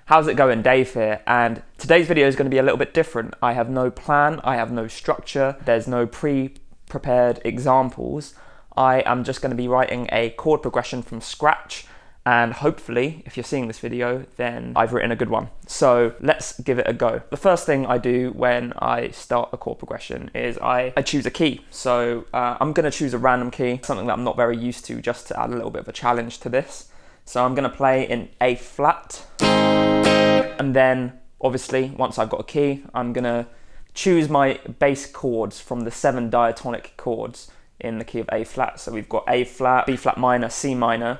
How's it going? Dave here, and today's video is going to be a little bit different. I have no plan, I have no structure, there's no pre-prepared examples. I am just going to be writing a chord progression from scratch, and hopefully, if you're seeing this video, then I've written a good one. So let's give it a go. The first thing I do when I start a chord progression is I choose a key. So I'm going to choose a random key, something that I'm not very used to, just to add a little bit of a challenge to this. So I'm going to play in A flat, and then obviously once I've got a key, I'm going to choose my bass chords from the 7 diatonic chords in the key of A flat. So we've got A flat, B flat minor, C minor,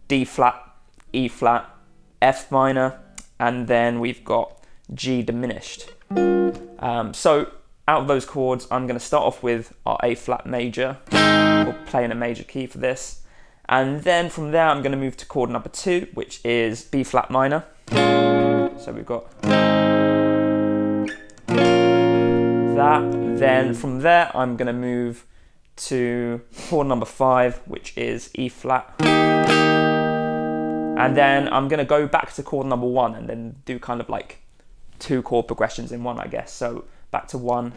D flat, E flat, F minor, and then we've got G diminished. So out of those chords, I'm going to start off with our A flat major. We'll play in a major key for this. And then from there, I'm going to move to chord number 2, which is B flat minor. So we've got that. Then from there, I'm going to move to chord number 5, which is E flat. And then I'm going to go back to chord number 1 and then do kind of like 2 chord progressions in one, I guess. So back to 1.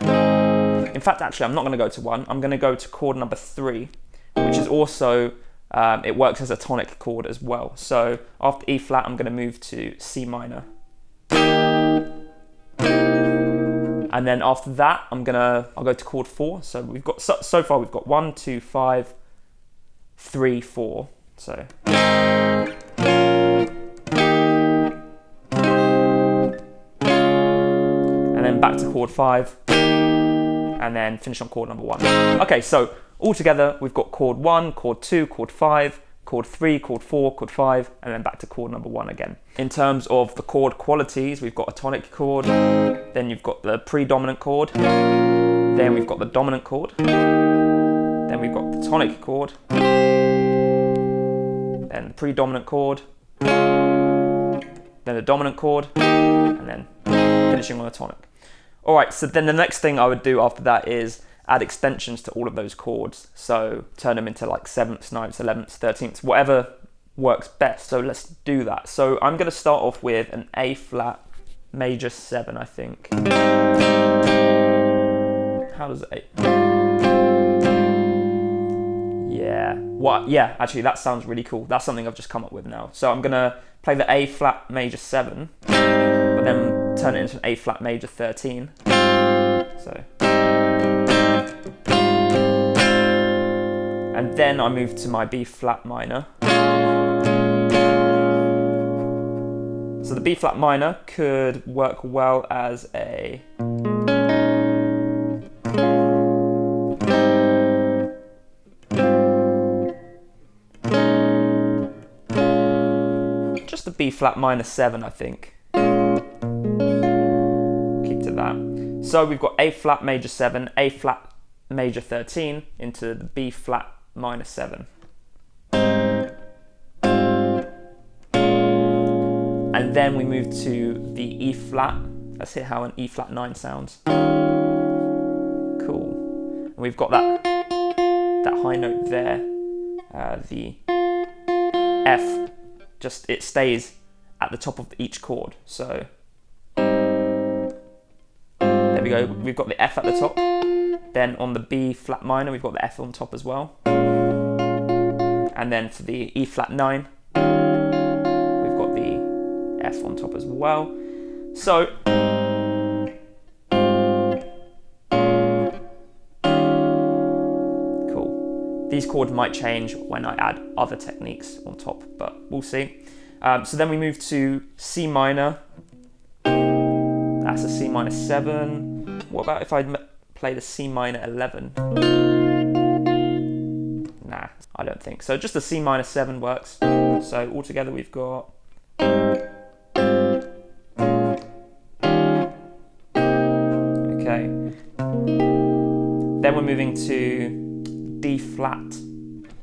In fact, actually, I'm not going to go to 1. I'm going to go to chord number 3, which is also, it works as a tonic chord as well. So after E flat, I'm going to move to C minor. And then after that, I'll go to chord 4. So we've got, so far we've got 1, 2, 5, 3, 4. So. And then back to chord 5, and then finish on chord number 1. Okay, so all together we've got chord 1, chord 2, chord 5, chord 3, chord 4, chord 5, and then back to chord number 1 again. In terms of the chord qualities, we've got a tonic chord, then you've got the predominant chord, then we've got the dominant chord, then we've got the tonic chord, then the predominant chord, then the dominant chord, and then finishing on a tonic. Alright, so then the next thing I would do after that is add extensions to all of those chords. So turn them into like 7ths, 9ths, 11ths, 13ths, whatever works best. So let's do that. So I'm going to start off with an A flat major 7, I think. How does it? Yeah. What? Yeah, actually that sounds really cool. That's something I've just come up with now. So I'm going to play the A flat major 7, but then turn it into an A flat major 13. So. And then I move to my B flat minor. So the B flat minor could work well as a just a B flat minor 7, I think. Keep to that. So we've got A flat major 7, A flat major 13 into the B flat minor 7. And then we move to the E flat. Let's hear how an E flat 9 sounds. Cool. And we've got that high note there. The F, just it stays at the top of each chord. So there we go. We've got the F at the top. Then on the B flat minor, we've got the F on top as well. And then for the E flat 9, we've got the F on top as well. So cool. These chords might change when I add other techniques on top, but we'll see. So then we move to C minor. That's a C minor 7. What about if I play the C minor 11? Nah, I don't think so. Just the C minor 7 works. So altogether we've got okay. Then we're moving to D flat.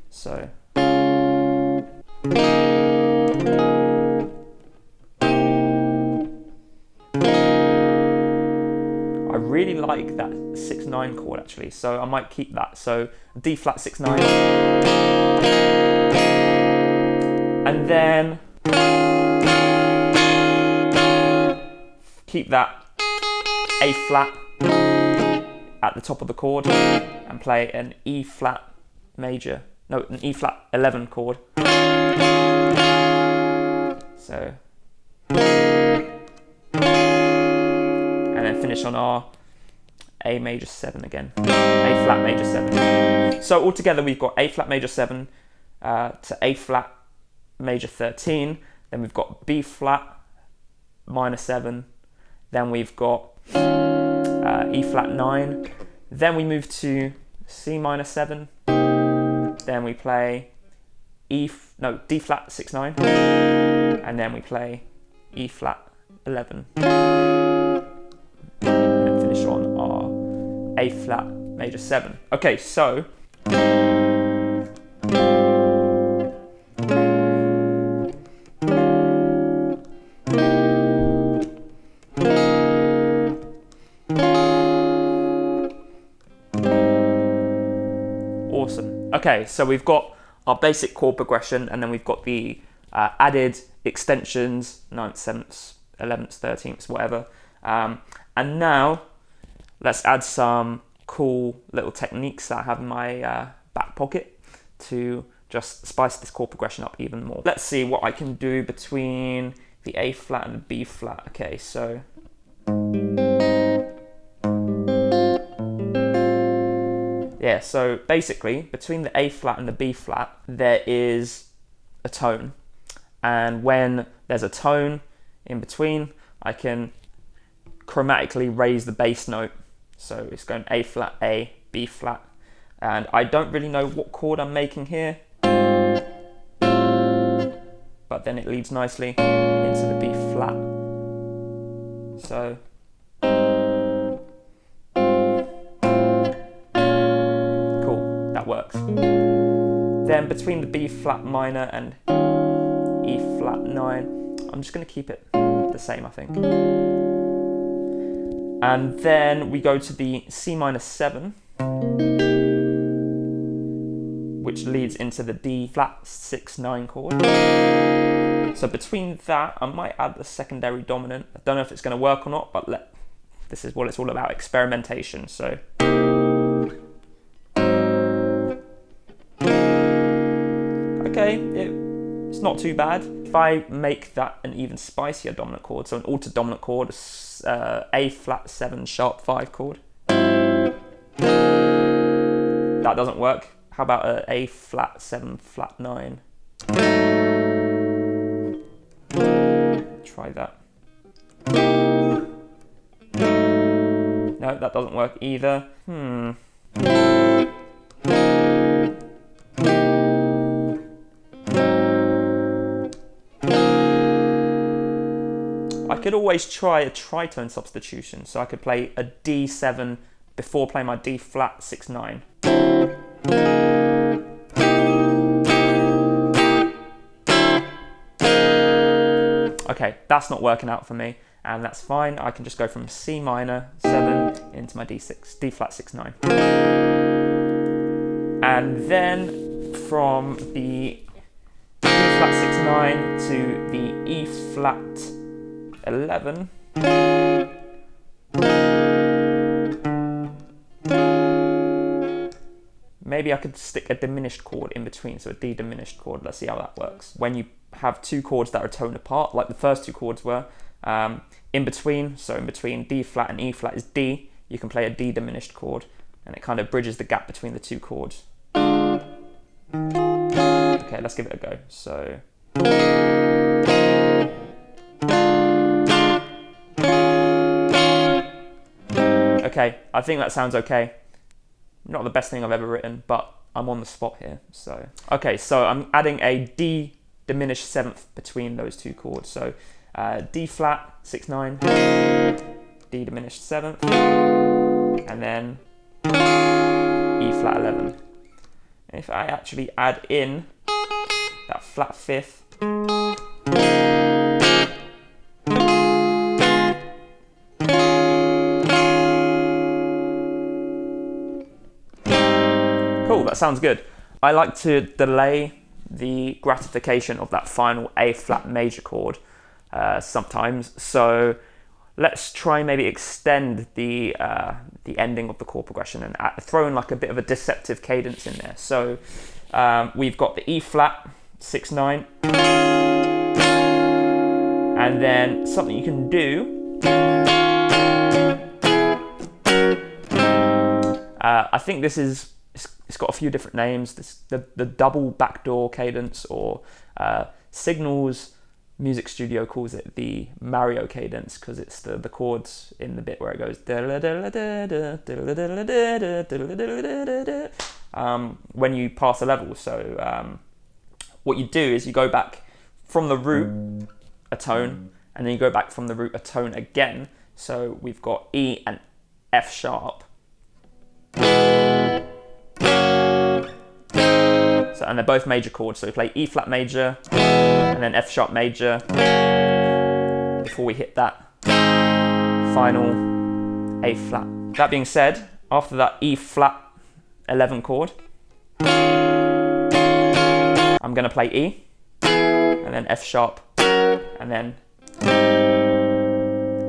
So I really like that 6/9 chord actually, so I might keep that. So D flat 6/9, and then keep that A flat at the top of the chord and play an E flat major, no, an E flat 11 chord. So, and then finish on our A major 7 again, A flat major 7. So altogether we've got A flat major 7 to A flat major 13, then we've got B flat minor 7, then we've got E flat 9, then we move to C minor 7, then we play D flat 6 9, and then we play E flat 11, and then finish on our A flat major 7. Okay, so awesome. Okay, so we've got our basic chord progression, and then we've got the added extensions, 9th, 7th, 11th, 13th, whatever. And now let's add some cool little techniques that I have in my back pocket to just spice this chord progression up even more. Let's see what I can do between the A flat and the B flat. Okay, so yeah, so basically between the A flat and the B flat there is a tone, and when there's a tone in between I can chromatically raise the bass note. So it's going A flat, A, B flat, and I don't really know what chord I'm making here, but then it leads nicely into the B flat. So cool, that works. Then between the B flat minor and E flat 9, I'm just going to keep it the same, I think. And then we go to the C minor 7, which leads into the D flat 6 9 chord. So between that, I might add the secondary dominant. I don't know if it's going to work or not, but this is what it's all about, experimentation. So okay, it's not too bad. If I make that an even spicier dominant chord, so an altered dominant chord, A flat 7 sharp 5 chord. That doesn't work. How about A flat 7 flat 9? Try that. No, that doesn't work either. I could always try a tritone substitution, so I could play a D7 before playing my D flat 6 9. Okay, that's not working out for me, and that's fine. I can just go from C minor 7 into my D flat 6 9. And then from the D flat 6 9 to the E flat 11. Maybe I could stick a diminished chord in between, so a D diminished chord. Let's see how that works. When you have two chords that are tone apart, like the first two chords were, in between, so in between D flat and E flat is D, you can play a D diminished chord, and it kind of bridges the gap between the two chords. Okay, let's give it a go. So okay, I think that sounds okay. Not the best thing I've ever written, but I'm on the spot here. So okay, so I'm adding a D diminished 7th between those two chords. So D flat 6 9, D diminished 7th, and then E flat 11. And if I actually add in that flat 5th, cool, that sounds good. I like to delay the gratification of that final A flat major chord sometimes. So let's try and maybe extend the ending of the chord progression and throw in like a bit of a deceptive cadence in there. So we've got the E flat 6/9, and then something you can do. I think this is, it's got a few different names. The double backdoor cadence, or Signal's music studio calls it the Mario cadence, because it's the chords in the bit where it goes when you pass a level. So what you do is you go back from the root a tone, and then you go back from the root a tone again. So we've got E and F sharp. So, and they're both major chords, so we play E flat major and then F sharp major before we hit that final A flat. That being said, after that E flat 11 chord, I'm going to play E and then F sharp and then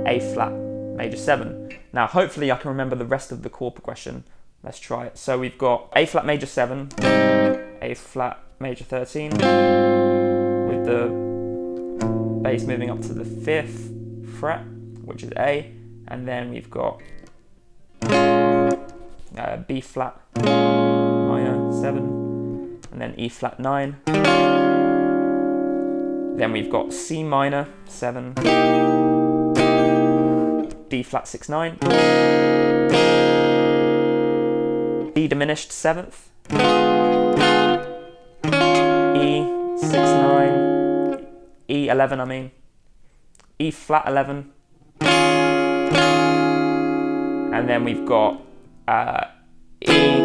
A flat major 7. Now hopefully I can remember the rest of the chord progression. Let's try it. So we've got A flat major 7, A flat major 13, with the bass moving up to the 5th fret, which is A, and then we've got B flat minor 7, and then E flat 9. Then we've got C minor 7, D flat 6/9, D diminished 7th, E 6/9, E 11 I mean, E flat 11, and then we've got E,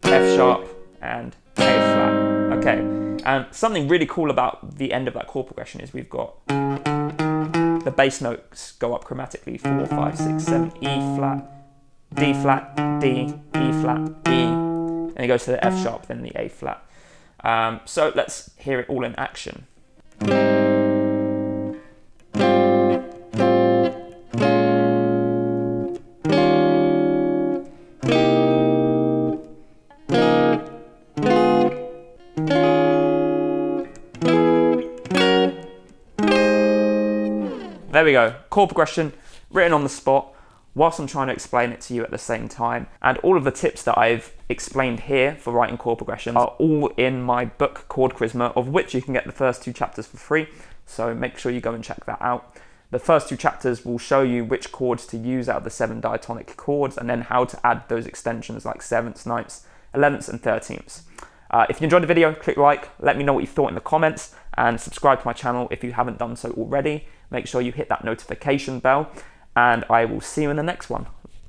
F sharp and A flat. Okay, and something really cool about the end of that chord progression is we've got the bass notes go up chromatically: 4, 5, 6, 7, E flat, D flat, D, E flat, E, and it goes to the F sharp, then the A flat. So let's hear it all in action. There we go, chord progression written on the spot, whilst I'm trying to explain it to you at the same time. And all of the tips that I've explained here for writing chord progressions are all in my book, Chord Charisma, of which you can get the first 2 chapters for free. So make sure you go and check that out. The first 2 chapters will show you which chords to use out of the 7 diatonic chords, and then how to add those extensions like 7ths, 9ths, 11ths, and 13ths. If you enjoyed the video, click like, let me know what you thought in the comments, and subscribe to my channel if you haven't done so already. Make sure you hit that notification bell, and I will see you in the next one.